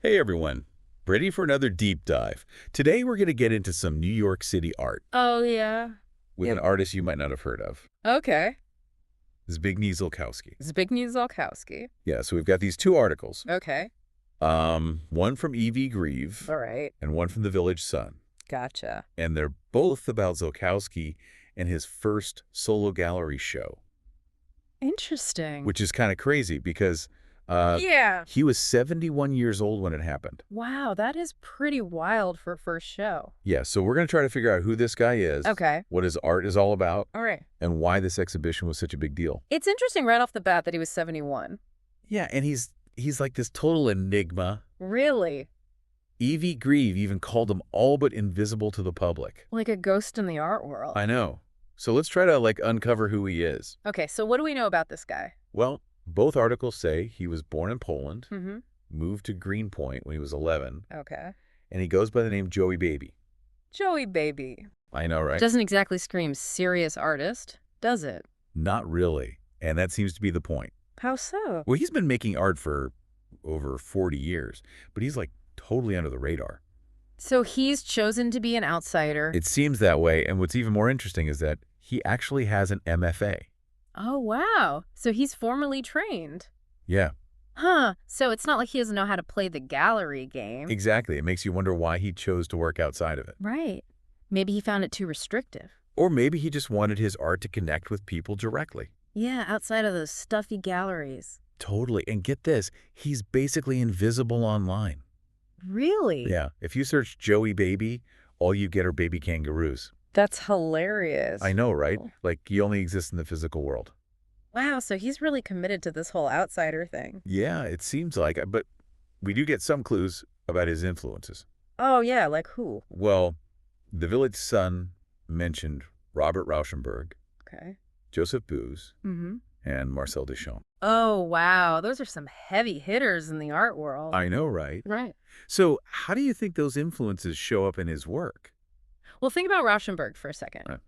Hey everyone, ready for another deep dive. Today we're going to get into some New York City art Oh, yeah. with an artist you might not have heard of, Okay. Zbigniew Zolkowski. Zbigniew Zolkowski. Yeah, so we've got these two articles, Okay. one from E.V. Grieve All right. and one from the Village Sun. Gotcha. And they're both about Zolkowski and his first solo gallery show, Interesting. which is kind of crazy because Yeah. he was 71 years old when it happened. Wow, that is pretty wild for a first show. Yeah, so we're going to try to figure out who this guy is, Okay. what his art is all about, All right. and why this exhibition was such a big deal. It's interesting right off the bat that he was 71. Yeah, and he's like this total enigma. Really? E.V. Grieve even called him all but invisible to the public. Like a ghost in the art world. I know. So let's try to, uncover who he is. Okay, so what do we know about this guy? Well, both articles say he was born in Poland, Mm-hmm. moved to Greenpoint when he was 11, Okay. and he goes by the name Joey Baby. Joey Baby. I know, right? Doesn't exactly scream serious artist, does it? Not really. And that seems to be the point. How so? Well, he's been making art for over 40 years, but he's totally under the radar. So he's chosen to be an outsider. It seems that way, and what's even more interesting is that he actually has an MFA. Oh, wow. So he's formally trained. Yeah, Huh. So it's not like he doesn't know how to play the gallery game. exactly. It makes you wonder why he chose to work outside of it. Right. Maybe he found it too restrictive. Or maybe he just wanted his art to connect with people directly. Yeah, outside of those stuffy galleries. Totally. And get this, he's basically invisible online. Really? Yeah. If you search Joey Baby, all you get are baby kangaroos. That's hilarious. I know, right? He only exists in the physical world. Wow, so he's really committed to this whole outsider thing. Yeah, it seems like it, but we do get some clues about his influences. Oh, yeah, like who? Well, the Village Sun mentioned Robert Rauschenberg, Okay. Joseph Beuys, Mm-hmm. and Marcel Duchamp. Oh, wow. Those are some heavy hitters in the art world. I know, right? Right. So how do you think those influences show up in his work? Well, think about Rauschenberg for a second. Right.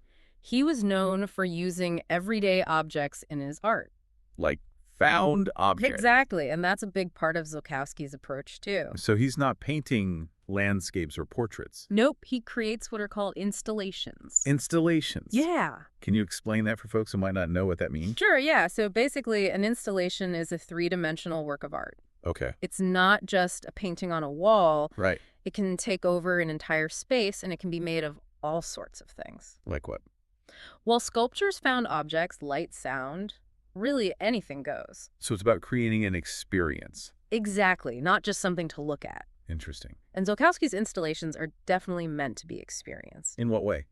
He was known for using everyday objects in his art. Like found objects. Exactly, and that's a big part of Zolkowski's approach, too. So he's not painting landscapes or portraits. Nope, he creates what are called installations. Installations. Yeah. Can you explain that for folks who might not know what that means? Sure, yeah. So basically, an installation is a three-dimensional work of art. Okay. It's not just a painting on a wall. Right. It can take over an entire space, and it can be made of all sorts of things. Like what? While sculptures found objects, light, sound, really anything goes. So it's about creating an experience. Exactly, not just something to look at. Interesting. And Zolkowski's installations are definitely meant to be experienced. In what way?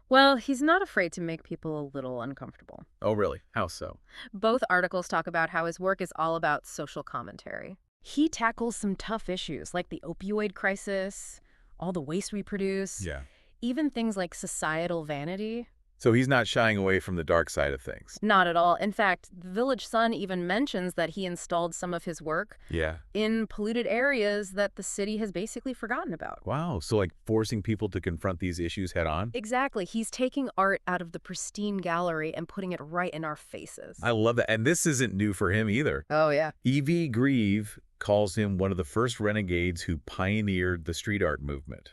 Well, he's not afraid to make people a little uncomfortable. Oh, really? How so? Both articles talk about how his work is all about social commentary. He tackles some tough issues like the opioid crisis, all the waste we produce, Yeah. even things like societal vanity. So he's not shying away from the dark side of things. Not at all. In fact, the Village Sun even mentions that he installed some of his work Yeah. in polluted areas that the city has basically forgotten about. Wow. So forcing people to confront these issues head on? Exactly. He's taking art out of the pristine gallery and putting it right in our faces. I love that. And this isn't new for him either. Oh, yeah. E.V. Grieve calls him one of the first renegades who pioneered the street art movement.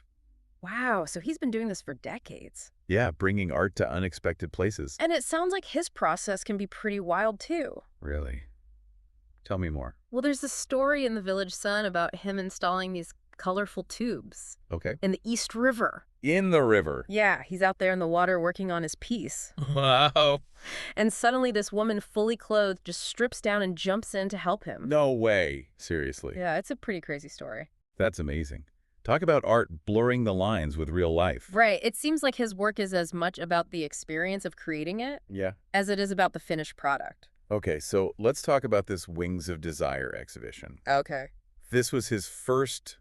Wow, so he's been doing this for decades. Yeah, bringing art to unexpected places. And it sounds like his process can be pretty wild, too. Really? Tell me more. Well, there's a story in the Village Sun about him installing these colorful tubes Okay. in the East River. In the river. Yeah, he's out there in the water working on his piece. Wow. And suddenly this woman fully clothed just strips down and jumps in to help him. No way. Seriously. Yeah, it's a pretty crazy story. That's amazing. Talk about art blurring the lines with real life. Right. It seems like his work is as much about the experience of creating it Yeah. as it is about the finished product. Okay, so let's talk about this Wings of Desire exhibition. Okay. This was his first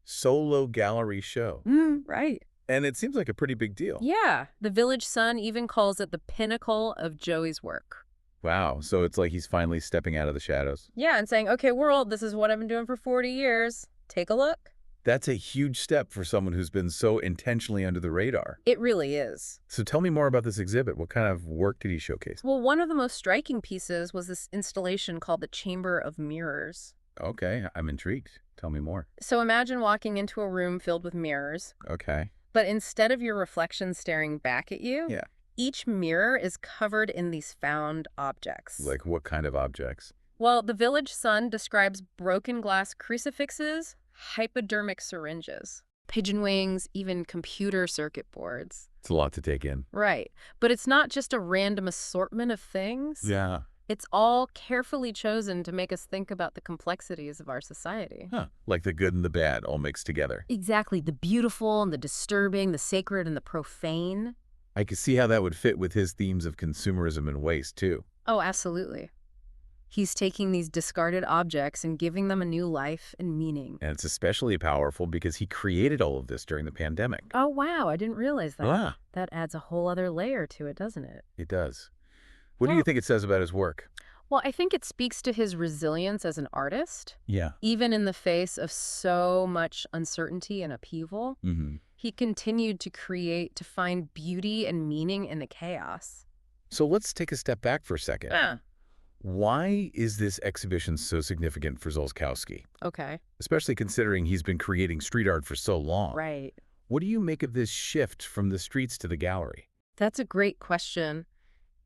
solo gallery show. Right. And it seems like a pretty big deal. Yeah. The Village Sun even calls it the pinnacle of Joey's work. Wow, so it's like he's finally stepping out of the shadows. Yeah, and saying, okay, world, this is what I've been doing for 40 years. Take a look. That's a huge step for someone who's been so intentionally under the radar. It really is. So tell me more about this exhibit. What kind of work did he showcase? Well, one of the most striking pieces was this installation called the Chamber of Mirrors. Okay, I'm intrigued. Tell me more. So imagine walking into a room filled with mirrors, Okay. but instead of your reflection staring back at you, Yeah. each mirror is covered in these found objects. Like what kind of objects? Well, the Village Sun describes broken glass crucifixes, hypodermic syringes, pigeon wings, even computer circuit boards. It's a lot to take in. Right. But it's not just a random assortment of things. Yeah. It's all carefully chosen to make us think about the complexities of our society. Huh. Like the good and the bad all mixed together. Exactly. The beautiful and the disturbing, the sacred and the profane. I could see how that would fit with his themes of consumerism and waste, too. Oh, absolutely. He's taking these discarded objects and giving them a new life and meaning. And it's especially powerful because he created all of this during the pandemic. Oh, wow. I didn't realize that. Ah, That adds a whole other layer to it, doesn't it? it does. What do you think it says about his work? Well, I think it speaks to his resilience as an artist. Yeah. Even in the face of so much uncertainty and upheaval, Mm-hmm. he continued to create, to find beauty and meaning in the chaos. So let's take a step back for a second. Yeah. Why is this exhibition so significant for Zolkowski? Okay. Especially considering he's been creating street art for so long. Right. What do you make of this shift from the streets to the gallery? That's a great question.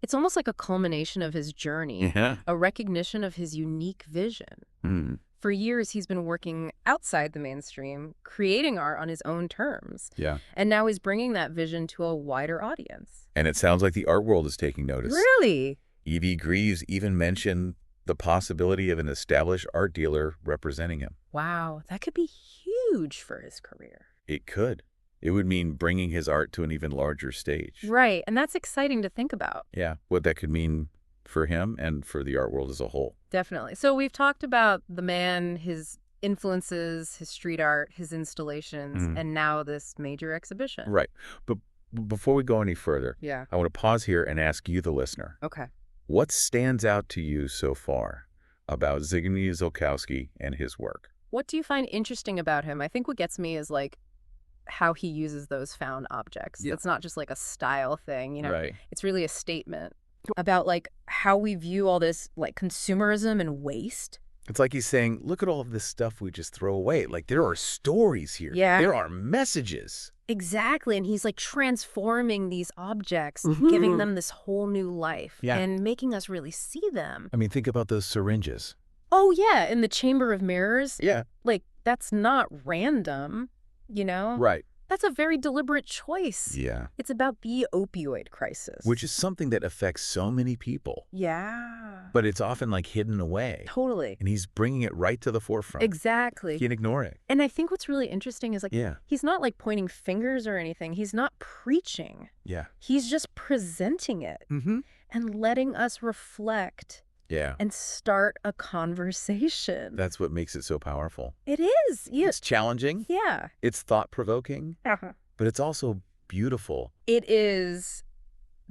It's almost like a culmination of his journey, Yeah. a recognition of his unique vision. Mm. For years, he's been working outside the mainstream, creating art on his own terms. Yeah. And now he's bringing that vision to a wider audience. And it sounds like the art world is taking notice. Really? E.V. Greaves even mentioned the possibility of an established art dealer representing him. Wow, that could be huge for his career. It could. It would mean bringing his art to an even larger stage. Right, and that's exciting to think about. Yeah, what that could mean for him and for the art world as a whole. Definitely. So we've talked about the man, his influences, his street art, his installations, and now this major exhibition. Right. But before we go any further, Yeah. I want to pause here and ask you, the listener, Okay. what stands out to you so far about Zbigniew Zolkowski and his work? What do you find interesting about him? I think what gets me is like how he uses those found objects. Yeah. It's not just like a style thing, you know. Right. It's really a statement about like how we view all this like consumerism and waste. It's like he's saying, look at all of this stuff we just throw away. Like, there are stories here. Yeah. There are messages. Exactly. And he's like transforming these objects, Mhm. giving them this whole new life Yeah. and making us really see them. I mean, think about those syringes. Oh, yeah. In the Chamber of Mirrors, Yeah. like that's not random, you know? Right. That's a very deliberate choice. Yeah. It's about the opioid crisis. Which is something that affects so many people. Yeah. But it's often like hidden away. Totally. And he's bringing it right to the forefront. Exactly. You can ignore it. And I think what's really interesting is like, Yeah. he's not like pointing fingers or anything. He's not preaching. Yeah. He's just presenting it Mm-hmm. and letting us reflect Yeah. and start a conversation. That's what makes it so powerful. It is. Yeah. It's challenging. Yeah. It's thought-provoking. Uh-huh. But it's also beautiful. It is.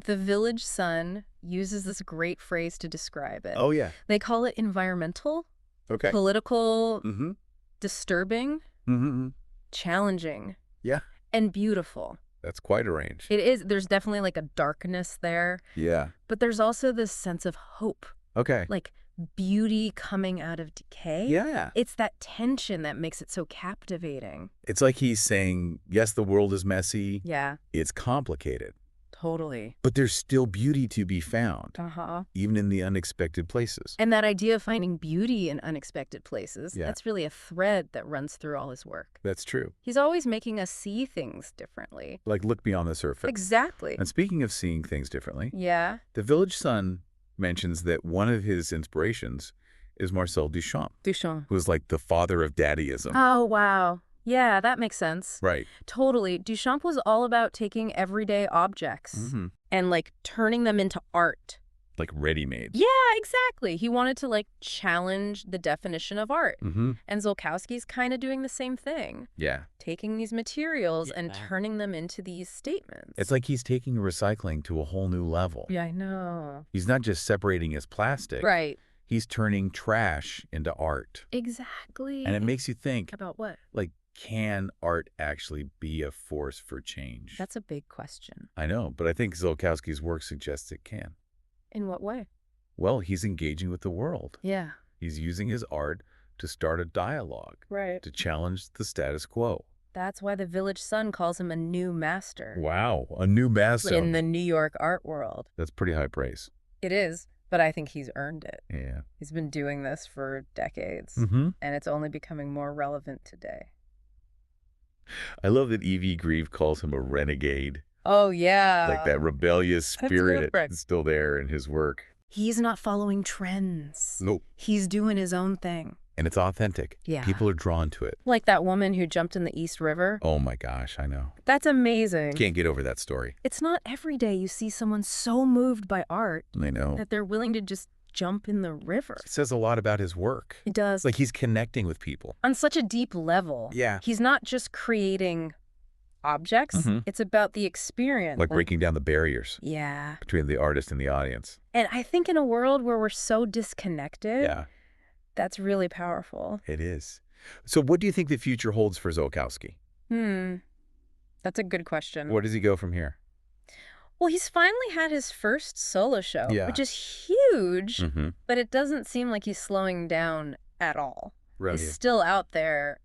The Village Sun uses this great phrase to describe it. Oh, yeah. They call it environmental, Okay. political, Mm-hmm. disturbing, Mm-hmm. challenging, Yeah. and beautiful. That's quite a range. It is. There's definitely like a darkness there, Yeah. but there's also this sense of hope, Okay. like beauty coming out of decay. Yeah. It's that tension that makes it so captivating. It's like he's saying, yes, the world is messy. Yeah, It's complicated. totally. But there's still beauty to be found, Uh-huh. even in the unexpected places. And that idea of finding beauty in unexpected places, Yeah. that's really a thread that runs through all his work. That's true. He's always making us see things differently. Like, look beyond the surface. Exactly. And speaking of seeing things differently, Yeah. the Village Sun mentions that one of his inspirations is Marcel Duchamp, Duchamp. who is like the father of daddyism. Oh, wow. Yeah, that makes sense. Right. Totally. Duchamp was all about taking everyday objects Mm-hmm. and like turning them into art. Like ready-made. Yeah, exactly. He wanted to like challenge the definition of art. Mm-hmm. And Zolkowski's kind of doing the same thing, Yeah. taking these materials and Yeah. turning them into these statements. It's like he's taking recycling to a whole new level. Yeah, I know. He's not just separating his plastic. Right. He's turning trash into art. Exactly. And it makes you think, About what? like, can art actually be a force for change? That's a big question. I know, but I think Zolkowski's work suggests it can. In what way? Well, he's engaging with the world. Yeah. He's using his art to start a dialogue, Right. to challenge the status quo. That's why the Village Sun calls him a new master Wow, a new master. in the New York art world. That's pretty high praise. It is, but I think he's earned it. Yeah. He's been doing this for decades, Mm-hmm. and it's only becoming more relevant today. I love that E.V. Grieve calls him a renegade. Oh, yeah. Like that rebellious That's spirit different. is still there in his work. He's not following trends. Nope. He's doing his own thing. And it's authentic. Yeah. People are drawn to it. Like that woman who jumped in the East River. Oh my gosh, I know. That's amazing. Can't get over that story. It's not every day you see someone so moved by art I know. that they're willing to just jump in the river. It says a lot about his work. It does. It's like he's connecting with people. On such a deep level. Yeah. He's not just creating objects. Mhm. It's about the experience. Like breaking down the barriers Yeah. between the artist and the audience. And I think in a world where we're so disconnected, Yeah, that's really powerful. it is. So what do you think the future holds for Zolkowski? That's a good question. Where does he go from here? Well, he's finally had his first solo show, Yeah. which is huge, Mm-hmm. but it doesn't seem like he's slowing down at all. Right. He's still out there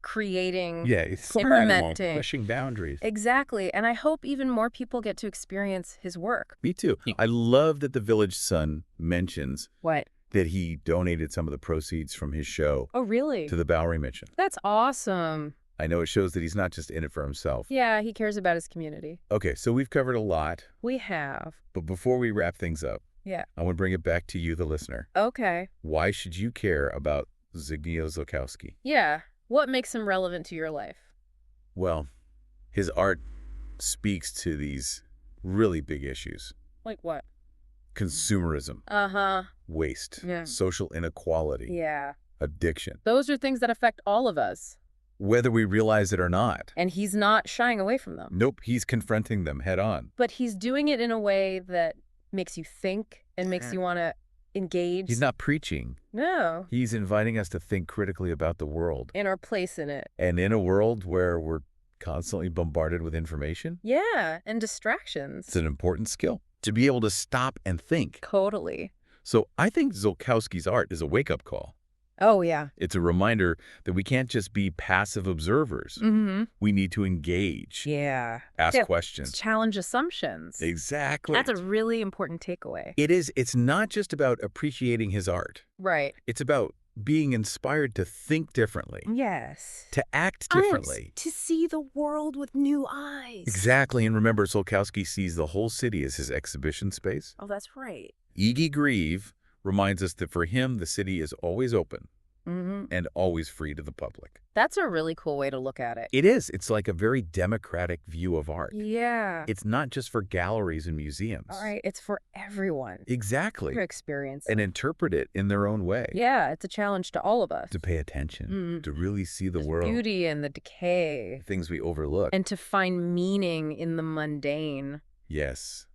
creating. Yeah, it's experimenting. pushing boundaries. Exactly. And I hope even more people get to experience his work. Me too. I love that the Village Sun mentions What? that he donated some of the proceeds from his show Oh, really? to the Bowery Mission. That's awesome. I know it shows that he's not just in it for himself. Yeah, he cares about his community. Okay, so we've covered a lot, We have. but before we wrap things up, Yeah. I want to bring it back to you, the listener. Okay. Why should you care about Zbigniew Zolkowski? Yeah. What makes him relevant to your life? Well, his art speaks to these really big issues. Like what? Consumerism, Uh-huh. waste, Yeah. social inequality, Yeah. addiction, Those are things that affect all of us. whether we realize it or not. And he's not shying away from them. Nope, he's confronting them head on. But he's doing it in a way that makes you think and makes you want to engage. He's not preaching. No. He's inviting us to think critically about the world. In our place in it. And in a world where we're constantly bombarded with information, Yeah. And distractions. it's an important skill to be able to stop and think. Totally. So I think Zolkowski's art is a wake-up call. Oh, yeah. It's a reminder that we can't just be passive observers. Mm-hmm. We need to engage, Yeah. ask Yeah. questions. Challenge assumptions. Exactly. That's a really important takeaway. It is. It's not just about appreciating his art. Right. It's about being inspired to think differently, Yes. to act differently. To see the world with new eyes. Exactly. And remember, Zolkowski sees the whole city as his exhibition space. Oh, that's right. E.V. Grieve reminds us that for him, the city is always open Mm-hmm. and always free to the public. That's a really cool way to look at it. It is. It's like a very democratic view of art. Yeah. It's not just for galleries and museums. All right. It's for everyone. Exactly. To experience. And interpret it in their own way. Yeah, it's a challenge to all of us. To pay attention, Mm. to really see the There's world, beauty and the decay. things we overlook. And to find meaning in the mundane. Yes.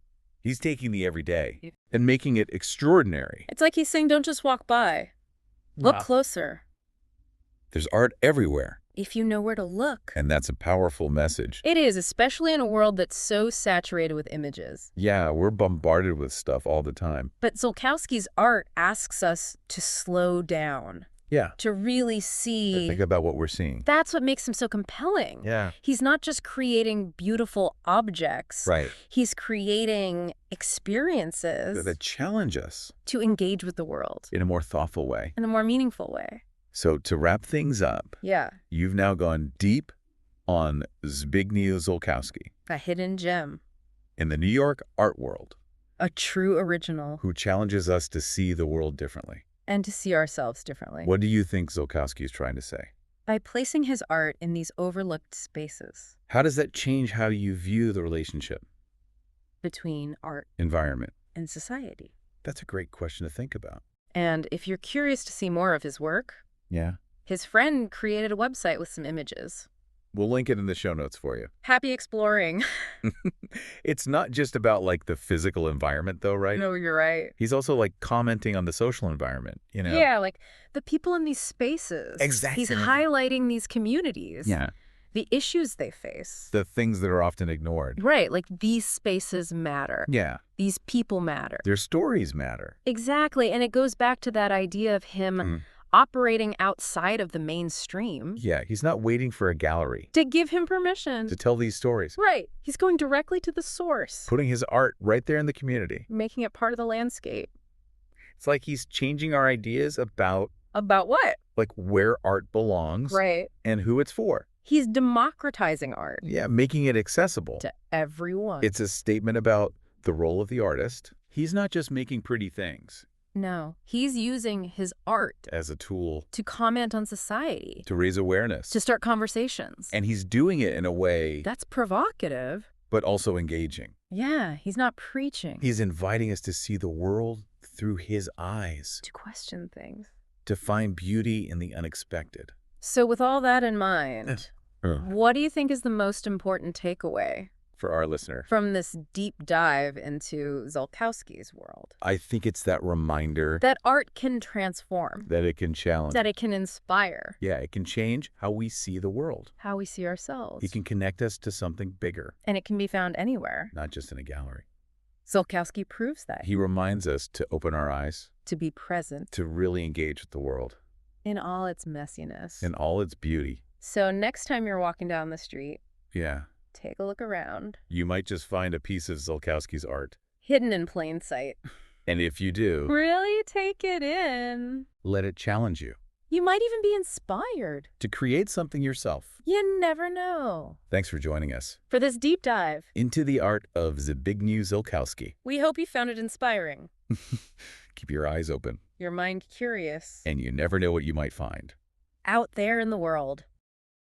He's taking the everyday Yeah. and making it extraordinary. It's like he's saying, don't just walk by. Look Wow. closer. There's art everywhere, If you know where to look. and that's a powerful message. It is, especially in a world that's so saturated with images. Yeah, we're bombarded with stuff all the time. But Zolkowski's art asks us to slow down, Yeah. to really see. Think about what we're seeing. That's what makes him so compelling. Yeah. He's not just creating beautiful objects. Right. He's creating experiences That challenge us to engage with the world in a more thoughtful way. in a more meaningful way. So to wrap things up, Yeah, you've now gone deep on Zbigniew Zolkowski a hidden gem, in the New York art world, a true original, who challenges us to see the world differently. and to see ourselves differently. What do you think Zolkowski is trying to say? By placing his art in these overlooked spaces How does that change how you view the relationship, between art environment? and society. That's a great question to think about. And if you're curious to see more of his work, Yeah. his friend created a website with some images. We'll link it in the show notes for you. Happy exploring. It's not just about like the physical environment though, right? No, you're right. He's also like commenting on the social environment, you know? Yeah, like the people in these spaces. Exactly. He's highlighting these communities. Yeah. The issues they face. The things that are often ignored. Right, like these spaces matter. Yeah. These people matter. Their stories matter. Exactly, and it goes back to that idea of him operating outside of the mainstream. Yeah, he's not waiting for a gallery To give him permission. to tell these stories. Right. He's going directly to the source, Putting his art right there in the community. making it part of the landscape. It's like he's changing our ideas about, About what? like, where art belongs Right. and who it's for. He's democratizing art Yeah, making it accessible. to everyone. It's a statement about the role of the artist. He's not just making pretty things No, he's using his art as a tool to comment on society, to raise awareness. to start conversations. And he's doing it in a way, That's provocative. but also engaging. Yeah, he's not preaching. He's inviting us to see the world through his eyes, To question things. to find beauty in the unexpected. So with all that in mind, what do you think is the most important takeaway For our listener, from this deep dive into Zolkowski's world? I think it's that reminder That art can transform, that it can challenge. that it can inspire Yeah, it can change how we see the world. how we see ourselves. It can connect us to something bigger, And it can be found anywhere. not just in a gallery. Zolkowski proves that. He reminds us to open our eyes, To be present to really engage with the world in all its messiness. in all its beauty. So next time you're walking down the street, Yeah, take a look around. you might just find a piece of Zolkowski's art. Hidden in plain sight. And if you do, Really take it in. let it challenge you You might even be inspired. to create something yourself. You never know. Thanks for joining us For this deep dive, into the art of Zbigniew Zolkowski. we hope you found it inspiring. Keep your eyes open, Your mind curious. and you never know what you might find. Out there in the world.